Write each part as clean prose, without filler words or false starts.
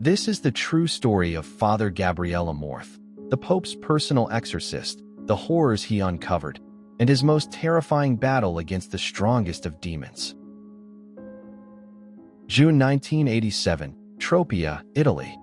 This is the true story of Father Gabriel Amorth, the Pope's personal exorcist, the horrors he uncovered, and his most terrifying battle against the strongest of demons. June 1987, Tropea, Italy.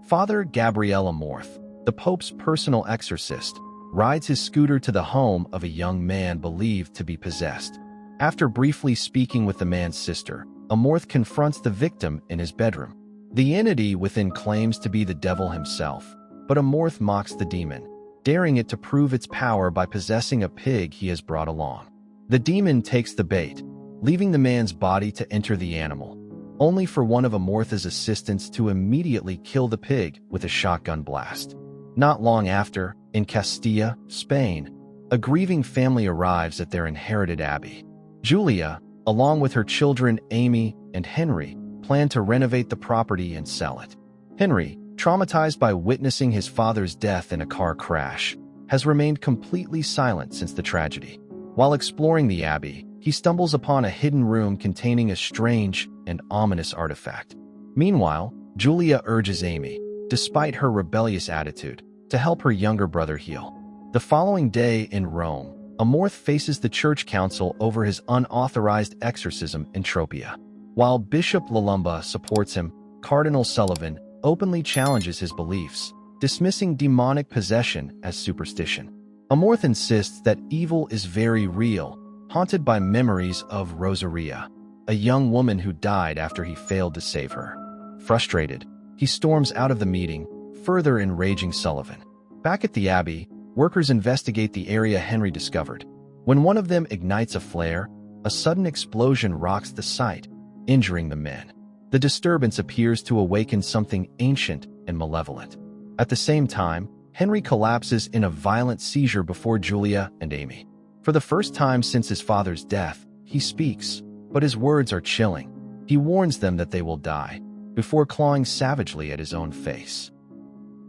Father Gabriel Amorth, the Pope's personal exorcist, rides his scooter to the home of a young man believed to be possessed. After briefly speaking with the man's sister, Amorth confronts the victim in his bedroom. The entity within claims to be the devil himself, but Amorth mocks the demon, daring it to prove its power by possessing a pig he has brought along. The demon takes the bait, leaving the man's body to enter the animal, only for one of Amorth's assistants to immediately kill the pig with a shotgun blast. Not long after, in Castilla, Spain, a grieving family arrives at their inherited abbey. Julia, along with her children Amy and Henry, plan to renovate the property and sell it. Henry, traumatized by witnessing his father's death in a car crash, has remained completely silent since the tragedy. While exploring the abbey, he stumbles upon a hidden room containing a strange and ominous artifact. Meanwhile, Julia urges Amy, despite her rebellious attitude, to help her younger brother heal. The following day in Rome, Amorth faces the church council over his unauthorized exorcism in Tropea. While Bishop Lalumba supports him, Cardinal Sullivan openly challenges his beliefs, dismissing demonic possession as superstition. Amorth insists that evil is very real, haunted by memories of Rosaria, a young woman who died after he failed to save her. Frustrated, he storms out of the meeting, further enraging Sullivan. Back at the abbey, workers investigate the area Henry discovered. When one of them ignites a flare, a sudden explosion rocks the site, injuring the men. The disturbance appears to awaken something ancient and malevolent. At the same time, Henry collapses in a violent seizure before Julia and Amy. For the first time since his father's death, he speaks, but his words are chilling. He warns them that they will die, before clawing savagely at his own face.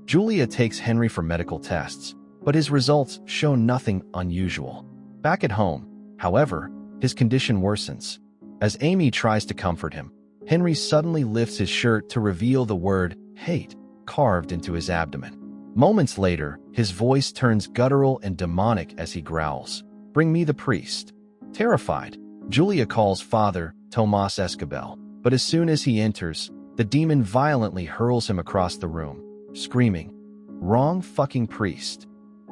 Julia takes Henry for medical tests, but his results show nothing unusual. Back at home, however, his condition worsens. As Amy tries to comfort him, Henry suddenly lifts his shirt to reveal the word hate carved into his abdomen. Moments later, his voice turns guttural and demonic as he growls, "Bring me the priest." Terrified, Julia calls Father Tomas Escobel, but as soon as he enters, the demon violently hurls him across the room, screaming, "Wrong fucking priest."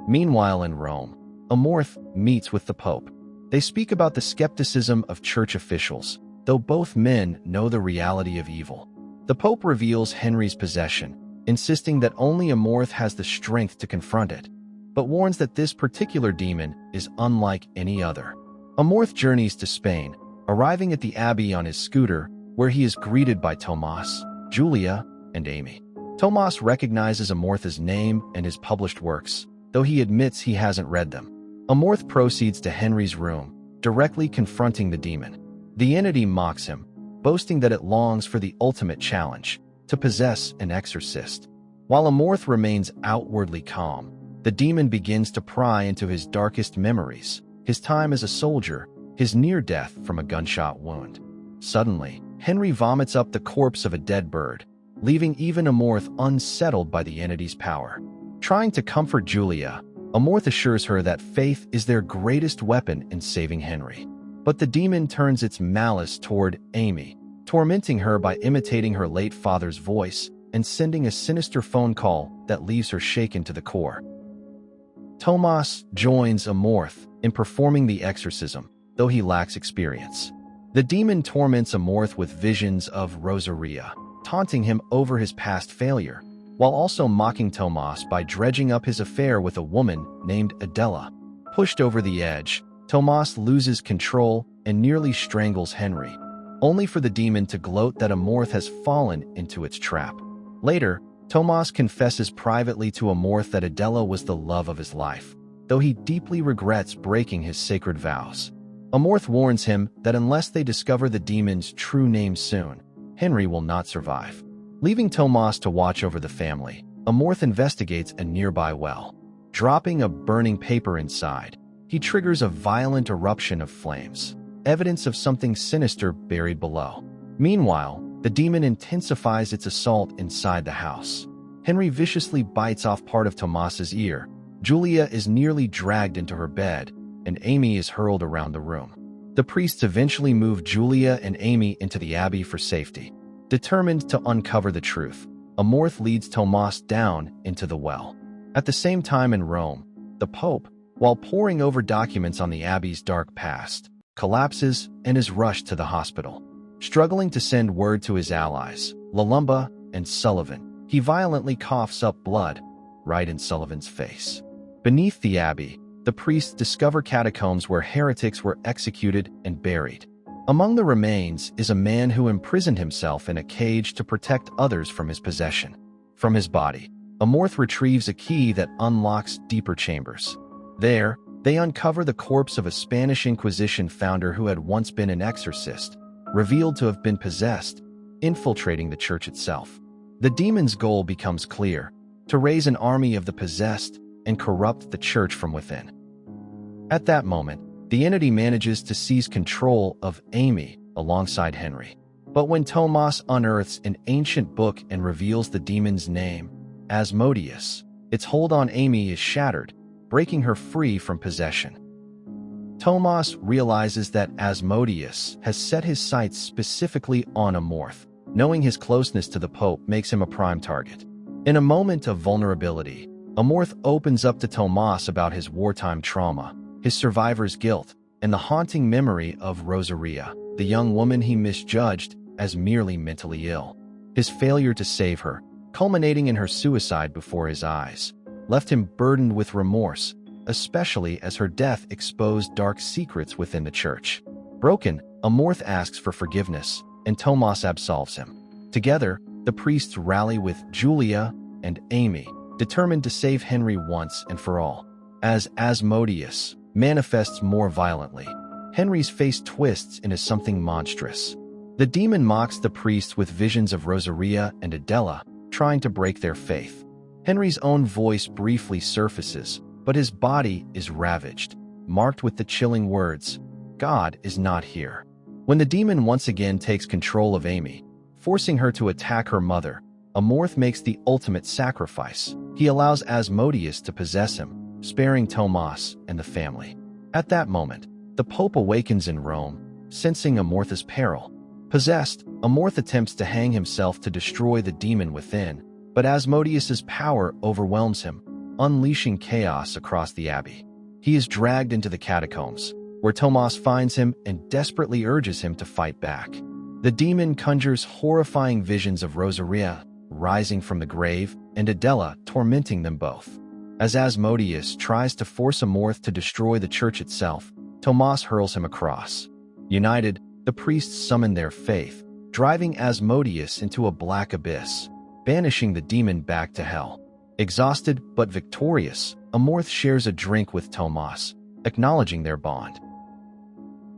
Meanwhile in Rome, Amorth meets with the Pope. They speak about the skepticism of church officials, though both men know the reality of evil. The Pope reveals Henry's possession, insisting that only Amorth has the strength to confront it, but warns that this particular demon is unlike any other. Amorth journeys to Spain, arriving at the abbey on his scooter, where he is greeted by Tomas, Julia, and Amy. Tomas recognizes Amorth's name and his published works, though he admits he hasn't read them. Amorth proceeds to Henry's room, directly confronting the demon. The entity mocks him, boasting that it longs for the ultimate challenge, to possess an exorcist. While Amorth remains outwardly calm, the demon begins to pry into his darkest memories, his time as a soldier, his near death from a gunshot wound. Suddenly, Henry vomits up the corpse of a dead bird, leaving even Amorth unsettled by the entity's power. Trying to comfort Julia, Amorth assures her that faith is their greatest weapon in saving Henry. But the demon turns its malice toward Amy, tormenting her by imitating her late father's voice and sending a sinister phone call that leaves her shaken to the core. Tomas joins Amorth in performing the exorcism, though he lacks experience. The demon torments Amorth with visions of Rosaria, taunting him over his past failure, while also mocking Tomas by dredging up his affair with a woman named Adela. Pushed over the edge, Tomas loses control and nearly strangles Henry, only for the demon to gloat that Amorth has fallen into its trap. Later, Tomas confesses privately to Amorth that Adela was the love of his life, though he deeply regrets breaking his sacred vows. Amorth warns him that unless they discover the demon's true name soon, Henry will not survive. Leaving Tomas to watch over the family, Amorth investigates a nearby well. Dropping a burning paper inside, he triggers a violent eruption of flames, evidence of something sinister buried below. Meanwhile, The demon intensifies its assault inside the house. Henry viciously bites off part of Tomas's ear. Julia is nearly dragged into her bed, and Amy is hurled around the room. The priests eventually move Julia and Amy into the abbey for safety. Determined to uncover the truth, Amorth leads Tomas down into the well. At the same time in Rome, the Pope, while poring over documents on the abbey's dark past, collapses and is rushed to the hospital. Struggling to send word to his allies, Lalumba and Sullivan, he violently coughs up blood right in Sullivan's face. Beneath the abbey, the priests discover catacombs where heretics were executed and buried. Among the remains is a man who imprisoned himself in a cage to protect others from his possession. From his body, Amorth retrieves a key that unlocks deeper chambers. There, they uncover the corpse of a Spanish Inquisition founder who had once been an exorcist, revealed to have been possessed, infiltrating the church itself. The demon's goal becomes clear: to raise an army of the possessed and corrupt the church from within. At that moment, the entity manages to seize control of Amy alongside Henry. But when Tomas unearths an ancient book and reveals the demon's name, Asmodeus, its hold on Amy is shattered, breaking her free from possession. Tomas realizes that Asmodeus has set his sights specifically on Amorth. Knowing his closeness to the Pope makes him a prime target. In a moment of vulnerability, Amorth opens up to Tomas about his wartime trauma, his survivor's guilt, and the haunting memory of Rosaria, the young woman he misjudged as merely mentally ill. His failure to save her, culminating in her suicide before his eyes, left him burdened with remorse, especially as her death exposed dark secrets within the church. Broken, Amorth asks for forgiveness, and Tomas absolves him. Together, the priests rally with Julia and Amy, determined to save Henry once and for all. As Asmodeus manifests more violently, Henry's face twists into something monstrous. The demon mocks the priests with visions of Rosaria and Adela, trying to break their faith. Henry's own voice briefly surfaces, but his body is ravaged, marked with the chilling words, "God is not here." When the demon once again takes control of Amy, forcing her to attack her mother, Amorth makes the ultimate sacrifice. He allows Asmodeus to possess him, sparing Tomas and the family. At that moment, the Pope awakens in Rome, sensing Amorth's peril. Possessed, Amorth attempts to hang himself to destroy the demon within, but Asmodeus's power overwhelms him, unleashing chaos across the abbey. He is dragged into the catacombs, where Tomas finds him and desperately urges him to fight back. The demon conjures horrifying visions of Rosaria rising from the grave and Adela tormenting them both. As Asmodeus tries to force Amorth to destroy the church itself, Tomas hurls him across. United, the priests summon their faith, driving Asmodeus into a black abyss, banishing the demon back to hell. Exhausted but victorious, Amorth shares a drink with Tomas, acknowledging their bond.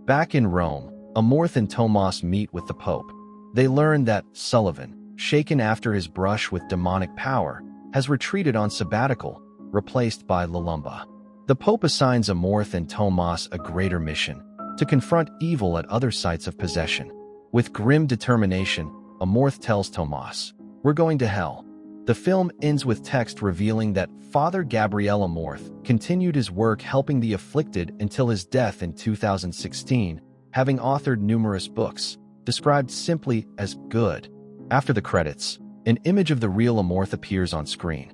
Back in Rome, Amorth and Tomas meet with the Pope. They learn that Sullivan, shaken after his brush with demonic power, has retreated on sabbatical, replaced by Lalumba. The Pope assigns Amorth and Tomas a greater mission: to confront evil at other sites of possession. With grim determination, Amorth tells Tomas, "We're going to hell." The film ends with text revealing that Father Gabriel Amorth continued his work helping the afflicted until his death in 2016, having authored numerous books, described simply as good. After the credits, an image of the real Amorth appears on screen.